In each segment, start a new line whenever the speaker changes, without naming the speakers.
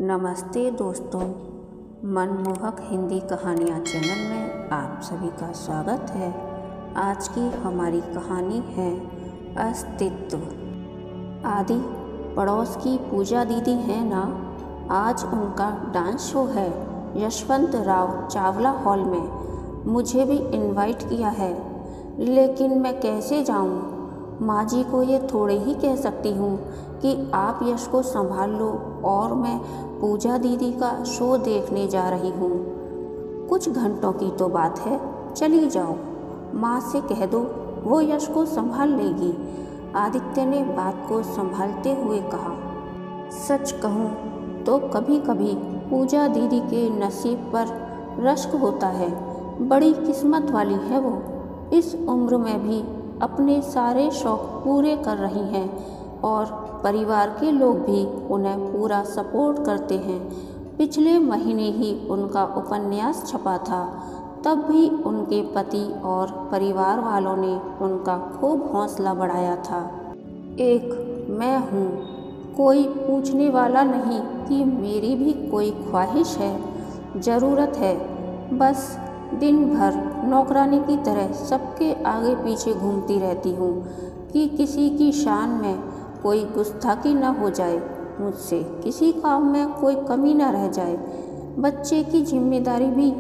नमस्ते दोस्तों, मनमोहक हिंदी कहानियाँ चैनल में आप सभी का स्वागत है। आज की हमारी कहानी है अस्तित्व। आदि पड़ोस की पूजा दीदी हैं ना, आज उनका डांस शो है यशवंत राव चावला हॉल में। मुझे भी इनवाइट किया है, लेकिन मैं कैसे जाऊँ? माँ जी को ये थोड़े ही कह सकती हूँ कि आप यश को संभाल लो और मैं पूजा दीदी का शो देखने जा रही हूँ। कुछ घंटों की तो बात है, चली जाओ। माँ से कह दो, वो यश को संभाल लेगी। आदित्य ने बात को संभालते हुए कहा। सच कहूँ तो कभी कभी पूजा दीदी के नसीब पर रश्क होता है। बड़ी किस्मत वाली है वो। इस उम्र में भी अपने सारे शौक पूरे कर रही हैं और परिवार के लोग भी उन्हें पूरा सपोर्ट करते हैं। पिछले महीने ही उनका उपन्यास छपा था, तब भी उनके पति और परिवार वालों ने उनका खूब हौसला बढ़ाया था। एक मैं हूँ, कोई पूछने वाला नहीं कि मेरी भी कोई ख्वाहिश है, ज़रूरत है। बस दिन भर नौकरानी की तरह सबके आगे पीछे घूमती रहती हूँ कि किसी की शान में कोई गुस्ताखी न हो जाए, मुझसे किसी काम में कोई कमी न रह जाए। बच्चे की जिम्मेदारी भी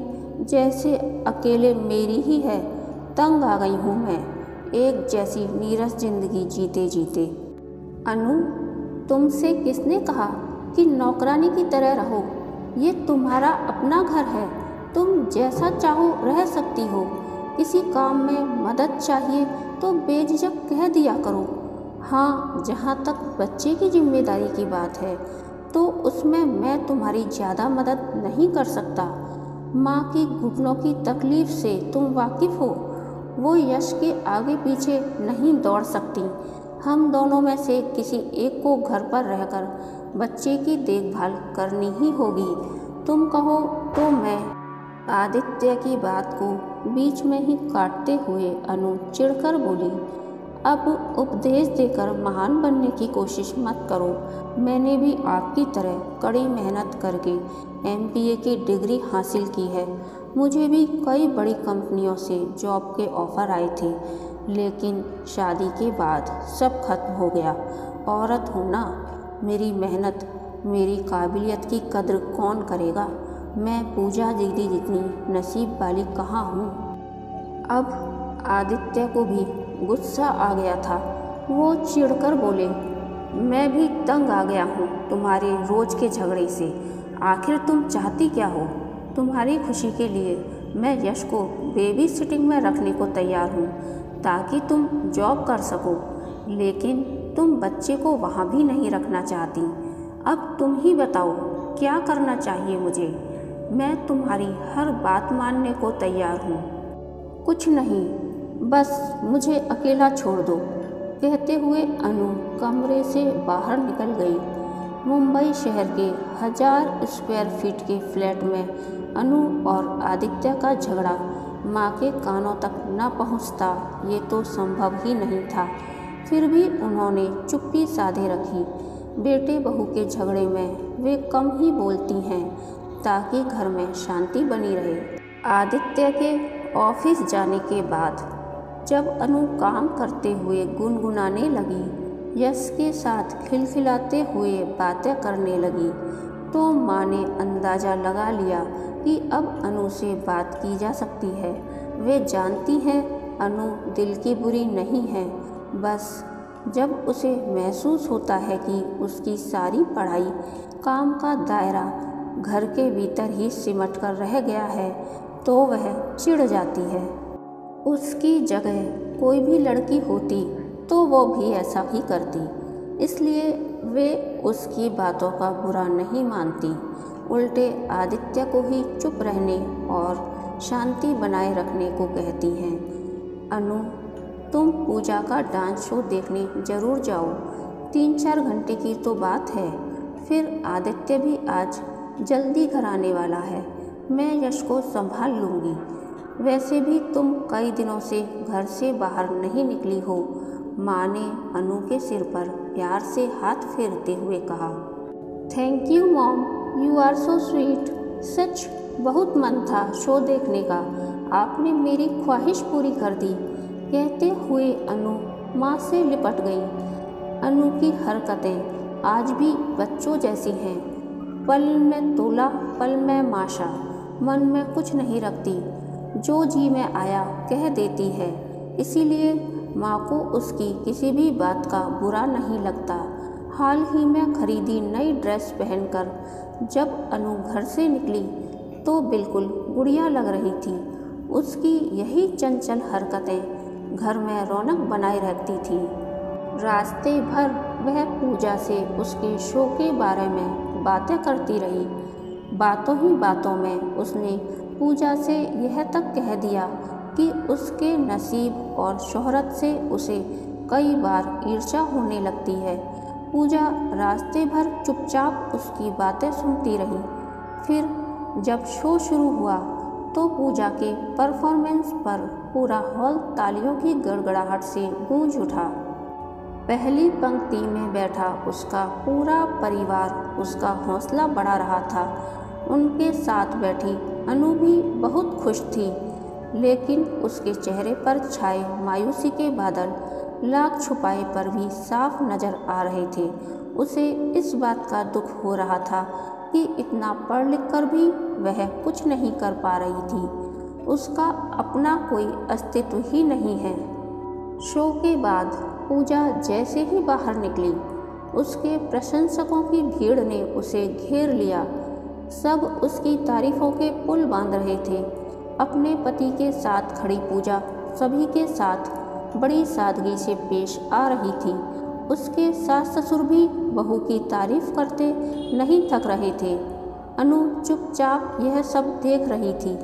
जैसे अकेले मेरी ही है। तंग आ गई हूँ मैं एक जैसी नीरस जिंदगी जीते जीते। अनु, तुमसे किसने कहा कि नौकरानी की तरह रहो? ये तुम्हारा अपना घर है, तुम जैसा चाहो रह सकती हो। किसी काम में मदद चाहिए तो बेझिझक कह दिया करो। हाँ, जहाँ तक बच्चे की जिम्मेदारी की बात है तो उसमें मैं तुम्हारी ज़्यादा मदद नहीं कर सकता। माँ की घुटनों की तकलीफ़ से तुम वाकिफ़ हो। वो यश के आगे पीछे नहीं दौड़ सकती। हम दोनों में से किसी एक को घर पर रहकर बच्चे की देखभाल करनी ही होगी। तुम कहो तो मैं। आदित्य की बात को बीच में ही काटते हुए अनु चिढ़कर बोली। अब उपदेश देकर महान बनने की कोशिश मत करो। मैंने भी आपकी तरह कड़ी मेहनत करके MBA की डिग्री हासिल की है। मुझे भी कई बड़ी कंपनियों से जॉब के ऑफ़र आए थे, लेकिन शादी के बाद सब खत्म हो गया। औरत हूँ ना, मेरी मेहनत, मेरी काबिलियत की कद्र कौन करेगा? मैं पूजा दीदी जितनी नसीब वाली कहाँ हूँ? अब आदित्य को भी गुस्सा आ गया था। वो चिढ़कर बोले, मैं भी तंग आ गया हूँ तुम्हारे रोज़ के झगड़े से। आखिर तुम चाहती क्या हो? तुम्हारी खुशी के लिए मैं यश को बेबी सिटिंग में रखने को तैयार हूँ ताकि तुम जॉब कर सको, लेकिन तुम बच्चे को वहाँ भी नहीं रखना चाहती। अब तुम ही बताओ क्या करना चाहिए मुझे? मैं तुम्हारी हर बात मानने को तैयार हूँ। कुछ नहीं, बस मुझे अकेला छोड़ दो, कहते हुए अनु कमरे से बाहर निकल गई। मुंबई शहर के 1000 स्क्वायर फीट के फ्लैट में अनु और आदित्य का झगड़ा माँ के कानों तक न पहुँचता ये तो संभव ही नहीं था। फिर भी उन्होंने चुप्पी साधे रखी। बेटे बहू के झगड़े में वे कम ही बोलती हैं ताकि घर में शांति बनी रहे। आदित्य के ऑफिस जाने के बाद जब अनु काम करते हुए गुनगुनाने लगी, यश के साथ खिलखिलाते हुए बातें करने लगी, तो माँ ने अंदाज़ा लगा लिया कि अब अनु से बात की जा सकती है। वे जानती हैं अनु दिल की बुरी नहीं है, बस जब उसे महसूस होता है कि उसकी सारी पढ़ाई, काम का दायरा घर के भीतर ही सिमट कर रह गया है तो वह चिढ़ जाती है। उसकी जगह कोई भी लड़की होती तो वो भी ऐसा ही करती, इसलिए वे उसकी बातों का बुरा नहीं मानती, उल्टे आदित्य को ही चुप रहने और शांति बनाए रखने को कहती हैं। अनु, तुम पूजा का डांस शो देखने ज़रूर जाओ। 3-4 घंटे की तो बात है, फिर आदित्य भी आज जल्दी घर आने वाला है। मैं यश को संभाल लूँगी। वैसे भी तुम कई दिनों से घर से बाहर नहीं निकली हो। माँ ने अनु के सिर पर प्यार से हाथ फेरते हुए कहा। Thank you mom, you are so sweet. सच बहुत मन था शो देखने का, आपने मेरी ख्वाहिश पूरी कर दी। कहते हुए अनु माँ से लिपट गई। अनु की हरकतें आज भी बच्चों जैसी हैं, पल में तोला पल में माशा, मन में कुछ नहीं रखती, जो जी में आया कह देती है। इसीलिए माँ को उसकी किसी भी बात का बुरा नहीं लगता। हाल ही में खरीदी नई ड्रेस पहनकर जब अनु घर से निकली तो बिल्कुल गुड़िया लग रही थी। उसकी यही चंचल हरकतें घर में रौनक बनाए रखती थी। रास्ते भर वह पूजा से उसके शो के बारे में बातें करती रही। बातों ही बातों में उसने पूजा से यह तक कह दिया कि उसके नसीब और शोहरत से उसे कई बार ईर्ष्या होने लगती है। पूजा रास्ते भर चुपचाप उसकी बातें सुनती रही। फिर जब शो शुरू हुआ तो पूजा के परफॉर्मेंस पर पूरा हॉल तालियों की गड़गड़ाहट से गूंज उठा। पहली पंक्ति में बैठा उसका पूरा परिवार उसका हौसला बढ़ा रहा था। उनके साथ बैठी अनु भी बहुत खुश थी, लेकिन उसके चेहरे पर छाए मायूसी के बादल लाख छुपाए पर भी साफ नजर आ रहे थे। उसे इस बात का दुख हो रहा था कि इतना पढ़ लिख कर भी वह कुछ नहीं कर पा रही थी। उसका अपना कोई अस्तित्व ही नहीं है। शो के बाद पूजा जैसे ही बाहर निकली, उसके प्रशंसकों की भीड़ ने उसे घेर लिया। सब उसकी तारीफों के पुल बांध रहे थे। अपने पति के साथ खड़ी पूजा सभी के साथ बड़ी सादगी से पेश आ रही थी। उसके सास ससुर भी बहू की तारीफ करते नहीं थक रहे थे। अनु चुपचाप यह सब देख रही थी।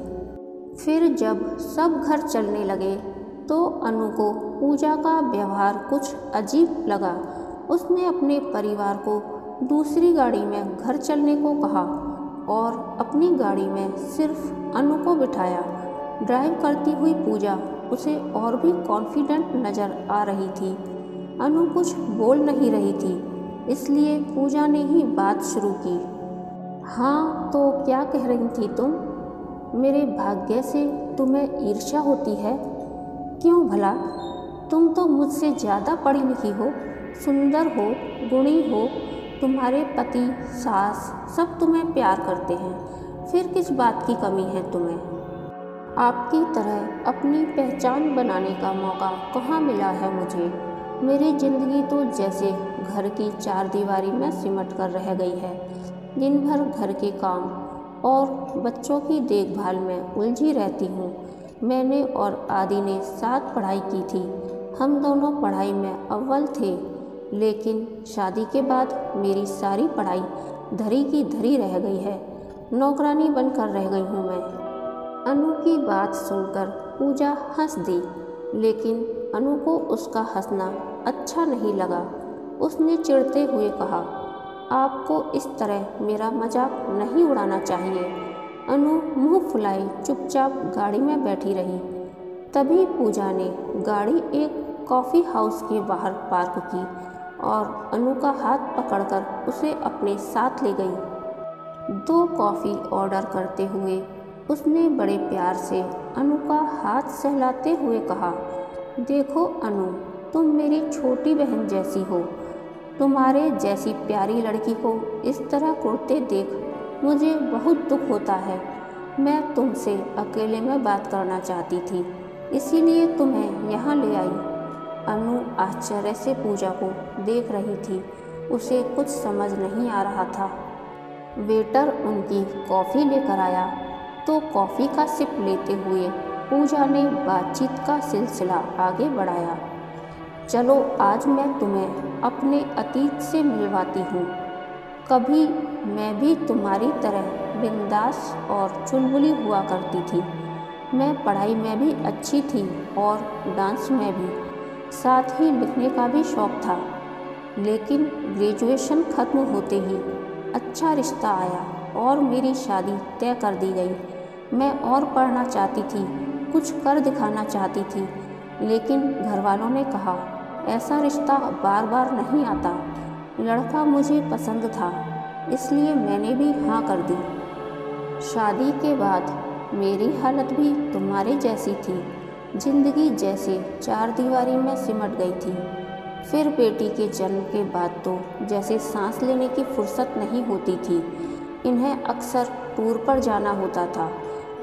फिर जब सब घर चलने लगे तो अनु को पूजा का व्यवहार कुछ अजीब लगा। उसने अपने परिवार को दूसरी गाड़ी में घर चलने को कहा और अपनी गाड़ी में सिर्फ अनु को बिठाया। ड्राइव करती हुई पूजा उसे और भी कॉन्फिडेंट नज़र आ रही थी। अनु कुछ बोल नहीं रही थी, इसलिए पूजा ने ही बात शुरू की। हाँ, तो क्या कह रही थी तुम? मेरे भाग्य से तुम्हें ईर्ष्या होती है? क्यों भला? तुम तो मुझसे ज़्यादा पढ़ी लिखी हो, सुंदर हो, गुणी हो, तुम्हारे पति सास सब तुम्हें प्यार करते हैं, फिर किस बात की कमी है तुम्हें? आपकी तरह अपनी पहचान बनाने का मौका कहाँ मिला है मुझे। मेरी ज़िंदगी तो जैसे घर की चार दीवारी में सिमट कर रह गई है। दिन भर घर के काम और बच्चों की देखभाल में उलझी रहती हूँ। मैंने और आदि ने साथ पढ़ाई की थी। हम दोनों पढ़ाई में अव्वल थे, लेकिन शादी के बाद मेरी सारी पढ़ाई धरी की धरी रह गई है। नौकरानी बनकर रह गई हूँ मैं। अनु की बात सुनकर पूजा हंस दी, लेकिन अनु को उसका हंसना अच्छा नहीं लगा। उसने चिढ़ते हुए कहा, आपको इस तरह मेरा मजाक नहीं उड़ाना चाहिए। अनु मुंह फुलाए चुपचाप गाड़ी में बैठी रही। तभी पूजा ने गाड़ी एक कॉफ़ी हाउस के बाहर पार्क की और अनु का हाथ पकड़कर उसे अपने साथ ले गई। 2 कॉफ़ी ऑर्डर करते हुए उसने बड़े प्यार से अनु का हाथ सहलाते हुए कहा, देखो अनु, तुम मेरी छोटी बहन जैसी हो। तुम्हारे जैसी प्यारी लड़की को इस तरह कुर्ते देख मुझे बहुत दुख होता है। मैं तुमसे अकेले में बात करना चाहती थी, इसीलिए तुम्हें यहाँ ले आई। अनु आश्चर्य से पूजा को देख रही थी। उसे कुछ समझ नहीं आ रहा था। वेटर उनकी कॉफ़ी लेकर आया तो कॉफ़ी का सिप लेते हुए पूजा ने बातचीत का सिलसिला आगे बढ़ाया। चलो आज मैं तुम्हें अपने अतीत से मिलवाती हूँ। कभी मैं भी तुम्हारी तरह बिंदास और चुलबुली हुआ करती थी। मैं पढ़ाई में भी अच्छी थी और डांस में भी, साथ ही लिखने का भी शौक़ था। लेकिन ग्रेजुएशन ख़त्म होते ही अच्छा रिश्ता आया और मेरी शादी तय कर दी गई। मैं और पढ़ना चाहती थी, कुछ कर दिखाना चाहती थी, लेकिन घर वालों ने कहा ऐसा रिश्ता बार बार नहीं आता। लड़का मुझे पसंद था, इसलिए मैंने भी हाँ कर दी। शादी के बाद मेरी हालत भी तुम्हारे जैसी थी। जिंदगी जैसे चार दीवारी में सिमट गई थी। फिर बेटी के जन्म के बाद तो जैसे सांस लेने की फुर्सत नहीं होती थी। इन्हें अक्सर टूर पर जाना होता था।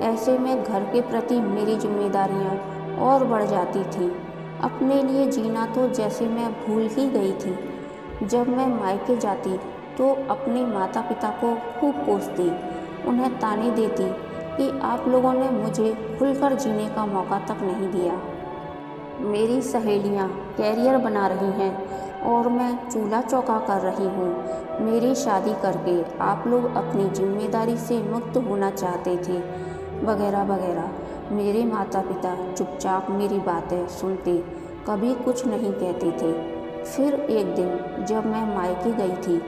ऐसे में घर के प्रति मेरी जिम्मेदारियां और बढ़ जाती थीं। अपने लिए जीना तो जैसे मैं भूल ही गई थी। जब मैं मायके जाती तो अपने माता पिता को खूब कोसती, उन्हें ताने देती कि आप लोगों ने मुझे खुलकर जीने का मौका तक नहीं दिया। मेरी सहेलियां कैरियर बना रही हैं और मैं चूल्हा चौका कर रही हूँ। मेरी शादी करके आप लोग अपनी जिम्मेदारी से मुक्त होना चाहते थे, वगैरह वगैरह। मेरे माता पिता चुपचाप मेरी बातें सुनते, कभी कुछ नहीं कहते थे। फिर एक दिन जब मैं मायके गई थी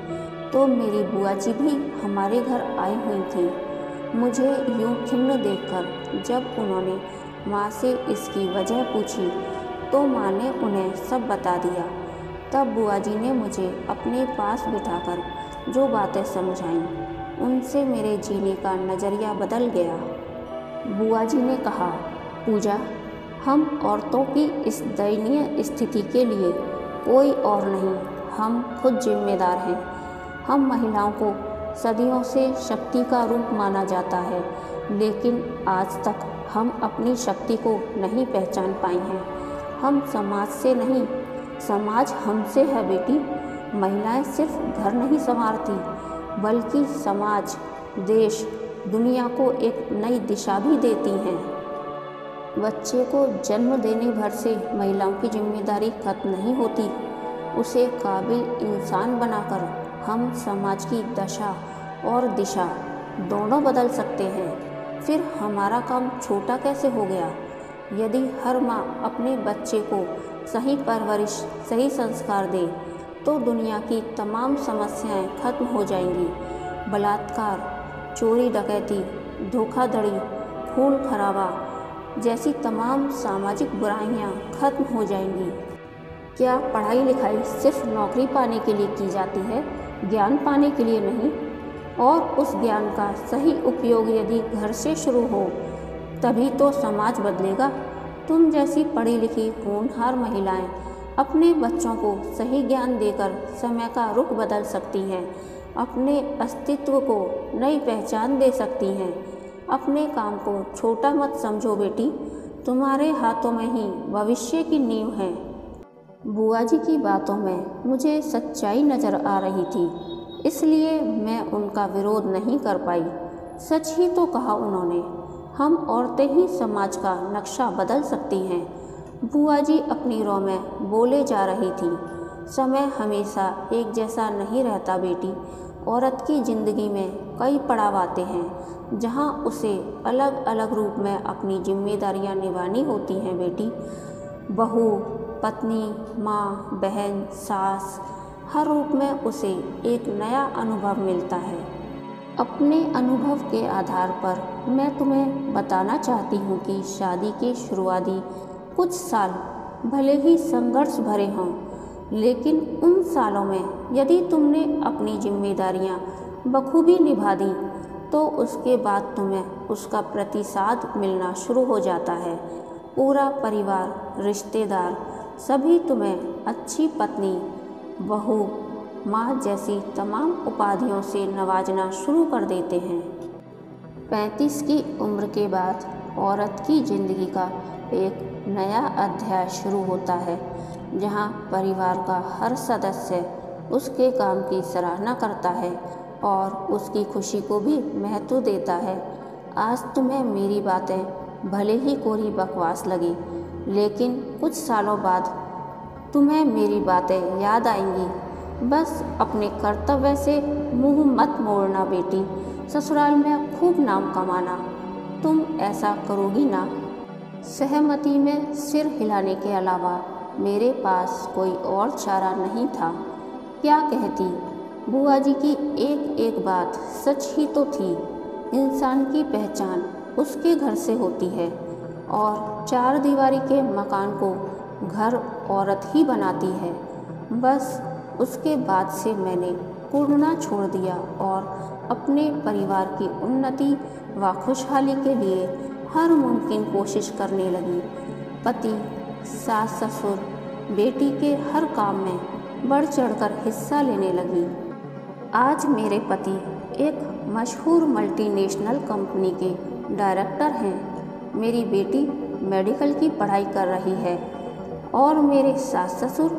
तो मेरी बुआ जी भी हमारे घर आई हुई थी। मुझे यूं खिन्न देखकर जब उन्होंने माँ से इसकी वजह पूछी तो माँ ने उन्हें सब बता दिया। तब बुआ जी ने मुझे अपने पास बिठाकर जो बातें समझाईं, उनसे मेरे जीने का नज़रिया बदल गया। बुआ जी ने कहा, पूजा, हम औरतों की इस दयनीय स्थिति के लिए कोई और नहीं, हम खुद जिम्मेदार हैं। हम महिलाओं को सदियों से शक्ति का रूप माना जाता है, लेकिन आज तक हम अपनी शक्ति को नहीं पहचान पाई हैं। हम समाज से नहीं, समाज हमसे है बेटी। महिलाएं सिर्फ घर नहीं संवारती, बल्कि समाज, देश, दुनिया को एक नई दिशा भी देती हैं। बच्चे को जन्म देने भर से महिलाओं की जिम्मेदारी खत्म नहीं होती। उसे काबिल इंसान बनाकर हम समाज की दशा और दिशा दोनों बदल सकते हैं। फिर हमारा काम छोटा कैसे हो गया? यदि हर माँ अपने बच्चे को सही परवरिश, सही संस्कार दे तो दुनिया की तमाम समस्याएं खत्म हो जाएंगी। बलात्कार, चोरी डकैती, धोखाधड़ी, खून खराबा जैसी तमाम सामाजिक बुराइयां खत्म हो जाएंगी। क्या पढ़ाई लिखाई सिर्फ नौकरी पाने के लिए की जाती है, ज्ञान पाने के लिए नहीं? और उस ज्ञान का सही उपयोग यदि घर से शुरू हो तभी तो समाज बदलेगा। तुम जैसी पढ़ी लिखी होनहार महिलाएं अपने बच्चों को सही ज्ञान देकर समय का रुख बदल सकती हैं, अपने अस्तित्व को नई पहचान दे सकती हैं। अपने काम को छोटा मत समझो बेटी, तुम्हारे हाथों में ही भविष्य की नींव है। बुआ जी की बातों में मुझे सच्चाई नज़र आ रही थी, इसलिए मैं उनका विरोध नहीं कर पाई। सच ही तो कहा उन्होंने, हम औरतें ही समाज का नक्शा बदल सकती हैं। बुआ जी अपनी रो में बोले जा रही थी। समय हमेशा एक जैसा नहीं रहता बेटी। औरत की ज़िंदगी में कई पड़ाव आते हैं जहां उसे अलग अलग रूप में अपनी जिम्मेदारियां निभानी होती हैं बेटी। बहू, पत्नी, माँ, बहन, सास, हर रूप में उसे एक नया अनुभव मिलता है। अपने अनुभव के आधार पर मैं तुम्हें बताना चाहती हूँ कि शादी के शुरुआती कुछ साल भले ही संघर्ष भरे हों, लेकिन उन सालों में यदि तुमने अपनी जिम्मेदारियाँ बखूबी निभा दी तो उसके बाद तुम्हें उसका प्रतिसाद मिलना शुरू हो जाता है। पूरा परिवार, रिश्तेदार सभी तुम्हें अच्छी पत्नी, बहू, माँ जैसी तमाम उपाधियों से नवाजना शुरू कर देते हैं। 35 की उम्र के बाद औरत की ज़िंदगी का एक नया अध्याय शुरू होता है, जहाँ परिवार का हर सदस्य उसके काम की सराहना करता है और उसकी खुशी को भी महत्व देता है। आज तुम्हें मेरी बातें भले ही कोरी बकवास लगी, लेकिन कुछ सालों बाद तुम्हें मेरी बातें याद आएंगी। बस अपने कर्तव्य से मुंह मत मोड़ना बेटी, ससुराल में खूब नाम कमाना। तुम ऐसा करोगी ना? सहमति में सिर हिलाने के अलावा मेरे पास कोई और चारा नहीं था। क्या कहती? बुआ जी की एक एक बात सच ही तो थी। इंसान की पहचान उसके घर से होती है और चार दीवारी के मकान को घर औरत ही बनाती है। बस उसके बाद से मैंने कूदना छोड़ दिया और अपने परिवार की उन्नति व खुशहाली के लिए हर मुमकिन कोशिश करने लगी। पति, सास ससुर बेटी के हर काम में बढ़ चढ़कर हिस्सा लेने लगी। आज मेरे पति एक मशहूर मल्टीनेशनल कंपनी के डायरेक्टर हैं। मेरी बेटी मेडिकल की पढ़ाई कर रही है और मेरे सास ससुर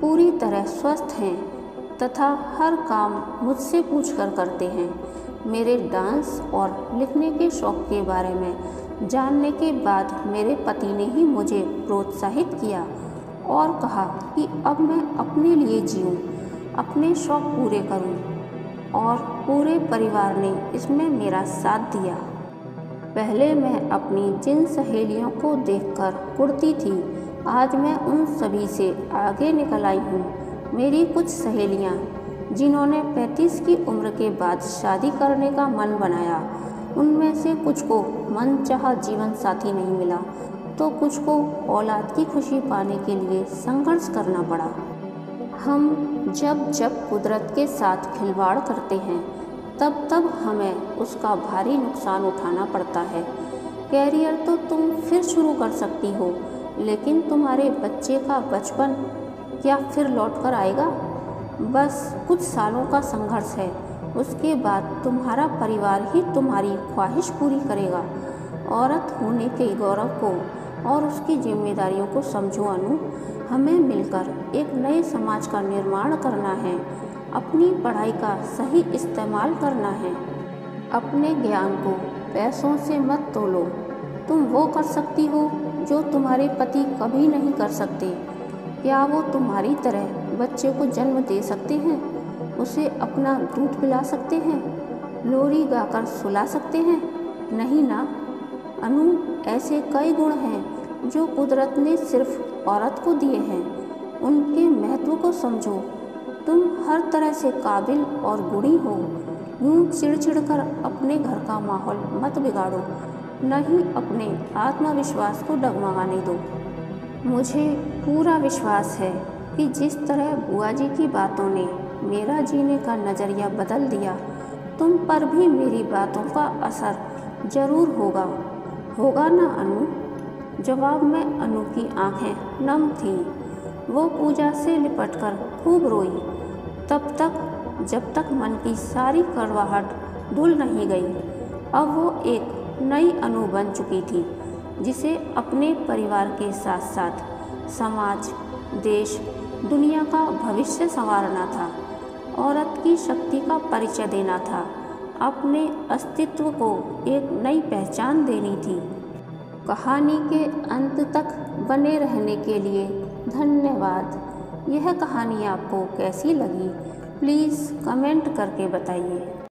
पूरी तरह स्वस्थ हैं तथा हर काम मुझसे पूछकर करते हैं। मेरे डांस और लिखने के शौक़ के बारे में जानने के बाद मेरे पति ने ही मुझे प्रोत्साहित किया और कहा कि अब मैं अपने लिए जीऊँ, अपने शौक़ पूरे करूँ, और पूरे परिवार ने इसमें मेरा साथ दिया। पहले मैं अपनी जिन सहेलियों को देखकर कुढ़ती थी, आज मैं उन सभी से आगे निकल आई हूँ। मेरी कुछ सहेलियाँ जिन्होंने 35 की उम्र के बाद शादी करने का मन बनाया, उनमें से कुछ को मनचाहा जीवन साथी नहीं मिला तो कुछ को औलाद की खुशी पाने के लिए संघर्ष करना पड़ा। हम जब जब कुदरत के साथ खिलवाड़ करते हैं तब तब हमें उसका भारी नुकसान उठाना पड़ता है। कैरियर तो तुम फिर शुरू कर सकती हो, लेकिन तुम्हारे बच्चे का बचपन क्या फिर लौट कर आएगा? बस कुछ सालों का संघर्ष है, उसके बाद तुम्हारा परिवार ही तुम्हारी ख्वाहिश पूरी करेगा। औरत होने के गौरव को और उसकी जिम्मेदारियों को समझो अनु। हमें मिलकर एक नए समाज का निर्माण करना है। अपनी पढ़ाई का सही इस्तेमाल करना है। अपने ज्ञान को पैसों से मत तोलो। तुम वो कर सकती हो जो तुम्हारे पति कभी नहीं कर सकते। क्या वो तुम्हारी तरह बच्चे को जन्म दे सकते हैं? उसे अपना दूध पिला सकते हैं? लोरी गाकर सुला सकते हैं? नहीं ना अनु, ऐसे कई गुण हैं जो कुदरत ने सिर्फ औरत को दिए हैं। उनके महत्व को समझो। तुम हर तरह से काबिल और गुणी हो। यूँ चिढ़ कर अपने घर का माहौल मत बिगाड़ो, न ही अपने आत्मविश्वास को डगमगाने दो। मुझे पूरा विश्वास है कि जिस तरह बुआ जी की बातों ने मेरा जीने का नज़रिया बदल दिया, तुम पर भी मेरी बातों का असर ज़रूर होगा। होगा ना अनु? जवाब में अनु की आंखें नम थीं। वो पूजा से लिपटकर खूब रोई, जब तक मन की सारी कड़वाहट धुल नहीं गई। अब वो एक नई अनु बन चुकी थी, जिसे अपने परिवार के साथ साथ समाज, देश, दुनिया का भविष्य संवारना था। औरत की शक्ति का परिचय देना था। अपने अस्तित्व को एक नई पहचान देनी थी। कहानी के अंत तक बने रहने के लिए धन्यवाद। यह कहानी आपको कैसी लगी? प्लीज़ कमेंट करके बताइए।